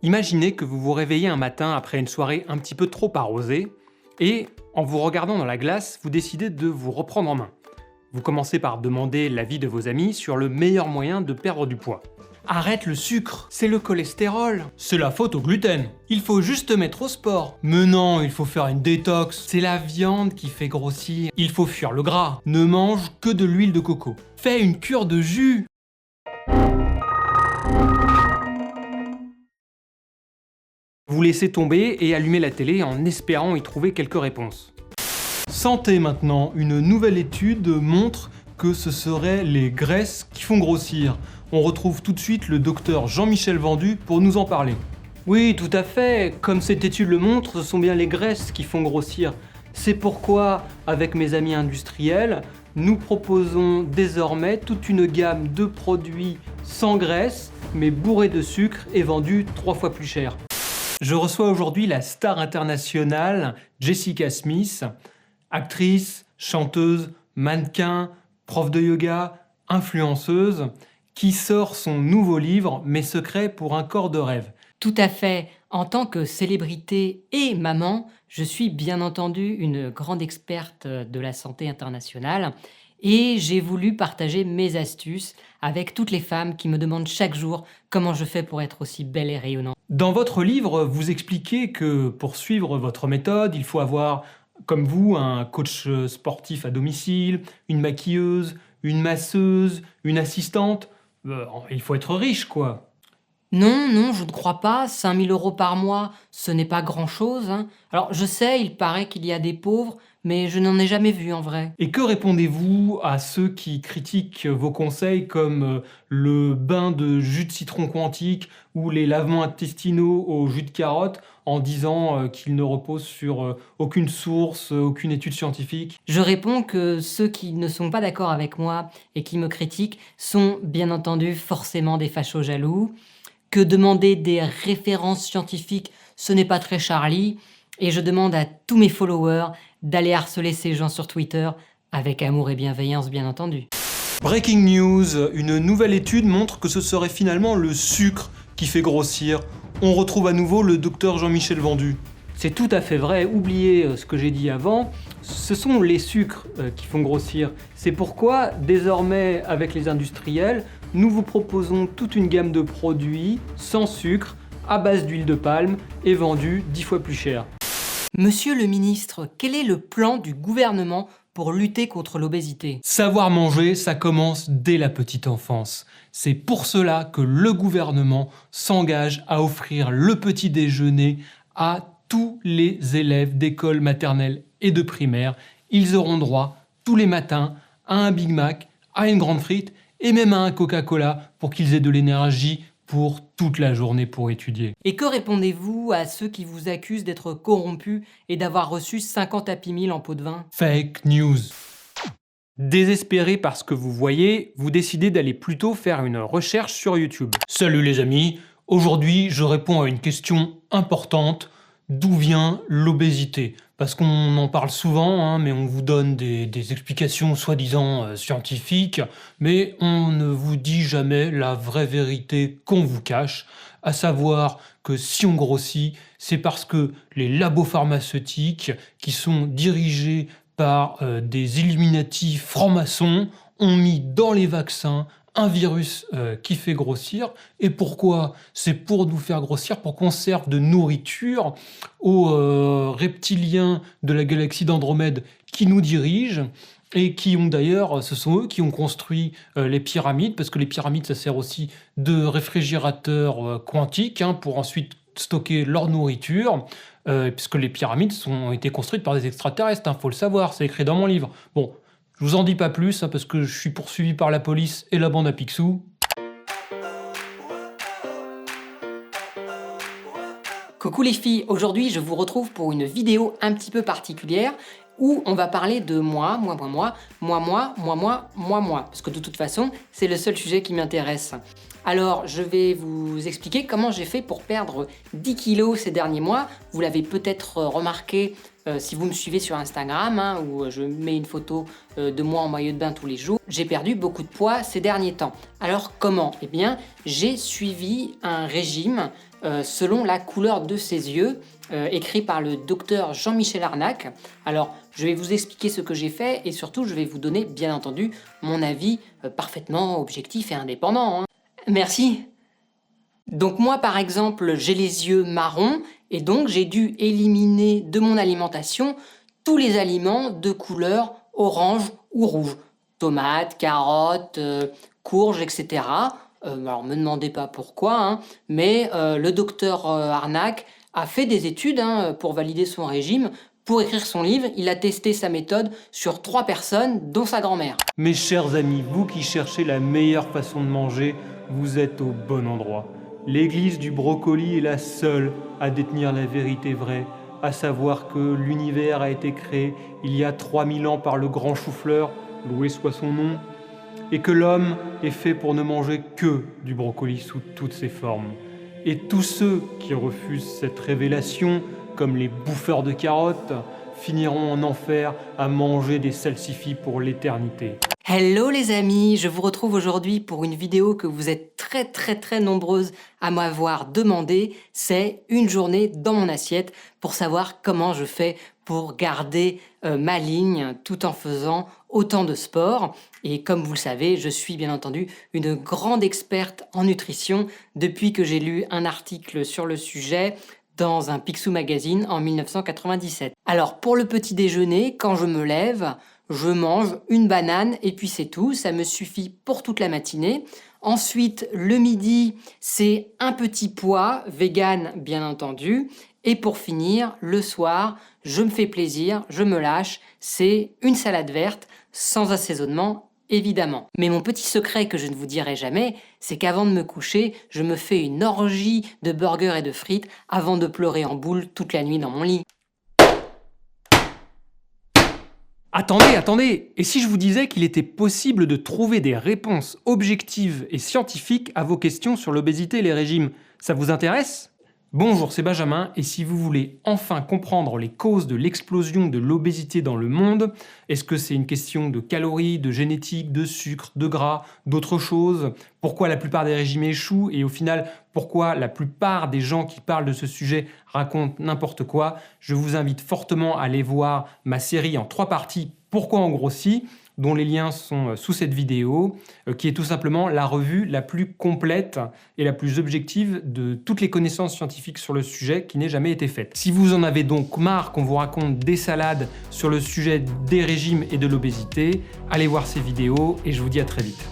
Imaginez que vous vous réveillez un matin après une soirée un petit peu trop arrosée et, en vous regardant dans la glace, vous décidez de vous reprendre en main. Vous commencez par demander l'avis de vos amis sur le meilleur moyen de perdre du poids. Arrête le sucre, c'est le cholestérol. C'est la faute au gluten. Il faut juste te mettre au sport. Mais non, il faut faire une détox. C'est la viande qui fait grossir. Il faut fuir le gras. Ne mange que de l'huile de coco. Fais une cure de jus. Vous laissez tomber et allumez la télé en espérant y trouver quelques réponses. Santé maintenant, une nouvelle étude montre que ce seraient les graisses qui font grossir. On retrouve tout de suite le docteur Jean-Michel Vendu pour nous en parler. Oui, tout à fait. Comme cette étude le montre, ce sont bien les graisses qui font grossir. C'est pourquoi, avec mes amis industriels, nous proposons désormais toute une gamme de produits sans graisse, mais bourrés de sucre et vendus 3 fois plus cher. Je reçois aujourd'hui la star internationale Jessica Smith, actrice, chanteuse, mannequin, prof de yoga, influenceuse, qui sort son nouveau livre « Mes secrets pour un corps de rêve ». Tout à fait. En tant que célébrité et maman, je suis bien entendu une grande experte de la santé internationale et j'ai voulu partager mes astuces avec toutes les femmes qui me demandent chaque jour comment je fais pour être aussi belle et rayonnante. Dans votre livre, vous expliquez que pour suivre votre méthode, il faut avoir, comme vous, un coach sportif à domicile, une maquilleuse, une masseuse, une assistante. Il faut être riche, quoi. Non, je ne crois pas. 5 000 € par mois, ce n'est pas grand-chose, hein. Alors, je sais, il paraît qu'il y a des pauvres, mais je n'en ai jamais vu en vrai. Et que répondez-vous à ceux qui critiquent vos conseils comme le bain de jus de citron quantique ou les lavements intestinaux au jus de carotte en disant qu'ils ne reposent sur aucune source, aucune étude scientifique? Je réponds que ceux qui ne sont pas d'accord avec moi et qui me critiquent sont bien entendu forcément des fachos jaloux, que demander des références scientifiques, ce n'est pas très Charlie, et je demande à tous mes followers d'aller harceler ces gens sur Twitter, avec amour et bienveillance bien entendu. Breaking news, une nouvelle étude montre que ce serait finalement le sucre qui fait grossir. On retrouve à nouveau le docteur Jean-Michel Vendu. C'est tout à fait vrai, oubliez ce que j'ai dit avant, ce sont les sucres qui font grossir. C'est pourquoi, désormais, avec les industriels, nous vous proposons toute une gamme de produits sans sucre, à base d'huile de palme et vendus 10 fois plus cher. Monsieur le ministre, quel est le plan du gouvernement pour lutter contre l'obésité? Savoir manger, ça commence dès la petite enfance. C'est pour cela que le gouvernement s'engage à offrir le petit déjeuner à tous les élèves d'école maternelle et de primaire. Ils auront droit tous les matins à un Big Mac, à une grande frite et même à un Coca-Cola pour qu'ils aient de l'énergie pour toute la journée pour étudier. Et que répondez-vous à ceux qui vous accusent d'être corrompus et d'avoir reçu 50 Happy Meal en pot de vin? Fake news. Désespéré par ce que vous voyez, vous décidez d'aller plutôt faire une recherche sur YouTube. Salut les amis, aujourd'hui je réponds à une question importante. D'où vient l'obésité? Parce qu'on en parle souvent, mais on vous donne des explications soi-disant scientifiques, mais on ne vous dit jamais la vraie vérité qu'on vous cache, à savoir que si on grossit, c'est parce que les labos pharmaceutiques, qui sont dirigés par des Illuminati francs-maçons, ont mis dans les vaccins un virus qui fait grossir. Et pourquoi? C'est pour nous faire grossir, pour qu'on serve de nourriture aux reptiliens de la galaxie d'Andromède qui nous dirigent et qui ont d'ailleurs, ce sont eux qui ont construit les pyramides, parce que les pyramides, ça sert aussi de réfrigérateur quantique pour ensuite stocker leur nourriture, puisque les pyramides ont été construites par des extraterrestres, faut le savoir, c'est écrit dans mon livre. Bon, je vous en dis pas plus, parce que je suis poursuivi par la police et la bande à Picsou. Coucou les filles, aujourd'hui je vous retrouve pour une vidéo un petit peu particulière où on va parler de moi, parce que de toute façon, c'est le seul sujet qui m'intéresse. Alors, je vais vous expliquer comment j'ai fait pour perdre 10 kilos ces derniers mois. Vous l'avez peut-être remarqué si vous me suivez sur Instagram, hein, où je mets une photo de moi en maillot de bain tous les jours, j'ai perdu beaucoup de poids ces derniers temps. Alors comment? Eh bien, j'ai suivi un régime selon la couleur de ses yeux, écrit par le docteur Jean-Michel Arnac. Alors, je vais vous expliquer ce que j'ai fait et surtout, je vais vous donner, bien entendu, mon avis parfaitement objectif et indépendant, hein. Merci. Donc moi, par exemple, j'ai les yeux marrons et donc j'ai dû éliminer de mon alimentation tous les aliments de couleur orange ou rouge. Tomates, carottes, courges, etc. Alors me demandez pas pourquoi, hein, mais le docteur Arnac a fait des études pour valider son régime. Pour écrire son livre, il a testé sa méthode sur 3 personnes, dont sa grand-mère. Mes chers amis, vous qui cherchez la meilleure façon de manger, vous êtes au bon endroit. L'église du brocoli est la seule à détenir la vérité vraie, à savoir que l'univers a été créé il y a 3000 ans par le grand chou-fleur, loué soit son nom, et que l'homme est fait pour ne manger que du brocoli sous toutes ses formes. Et tous ceux qui refusent cette révélation, comme les bouffeurs de carottes, finiront en enfer à manger des salsifis pour l'éternité. Hello les amis, je vous retrouve aujourd'hui pour une vidéo que vous êtes très nombreuses à m'avoir demandé. C'est une journée dans mon assiette pour savoir comment je fais pour garder ma ligne tout en faisant autant de sport. Et comme vous le savez, je suis bien entendu une grande experte en nutrition depuis que j'ai lu un article sur le sujet dans un Picsou Magazine en 1997. Alors pour le petit déjeuner, quand je me lève, je mange une banane et puis c'est tout, ça me suffit pour toute la matinée. Ensuite, le midi, c'est un petit pois, vegan bien entendu. Et pour finir, le soir, je me fais plaisir, je me lâche, c'est une salade verte, sans assaisonnement évidemment. Mais mon petit secret que je ne vous dirai jamais, c'est qu'avant de me coucher, je me fais une orgie de burgers et de frites avant de pleurer en boule toute la nuit dans mon lit. Attendez, et si je vous disais qu'il était possible de trouver des réponses objectives et scientifiques à vos questions sur l'obésité et les régimes, ça vous intéresse ? Bonjour, c'est Benjamin, et si vous voulez enfin comprendre les causes de l'explosion de l'obésité dans le monde, est-ce que c'est une question de calories, de génétique, de sucre, de gras, d'autres choses ? Pourquoi la plupart des régimes échouent et au final, pourquoi la plupart des gens qui parlent de ce sujet racontent n'importe quoi ? Je vous invite fortement à aller voir ma série en 3 parties « Pourquoi on grossit ?», dont les liens sont sous cette vidéo, qui est tout simplement la revue la plus complète et la plus objective de toutes les connaissances scientifiques sur le sujet qui n'ait jamais été faite. Si vous en avez donc marre qu'on vous raconte des salades sur le sujet des régimes et de l'obésité, allez voir ces vidéos et je vous dis à très vite.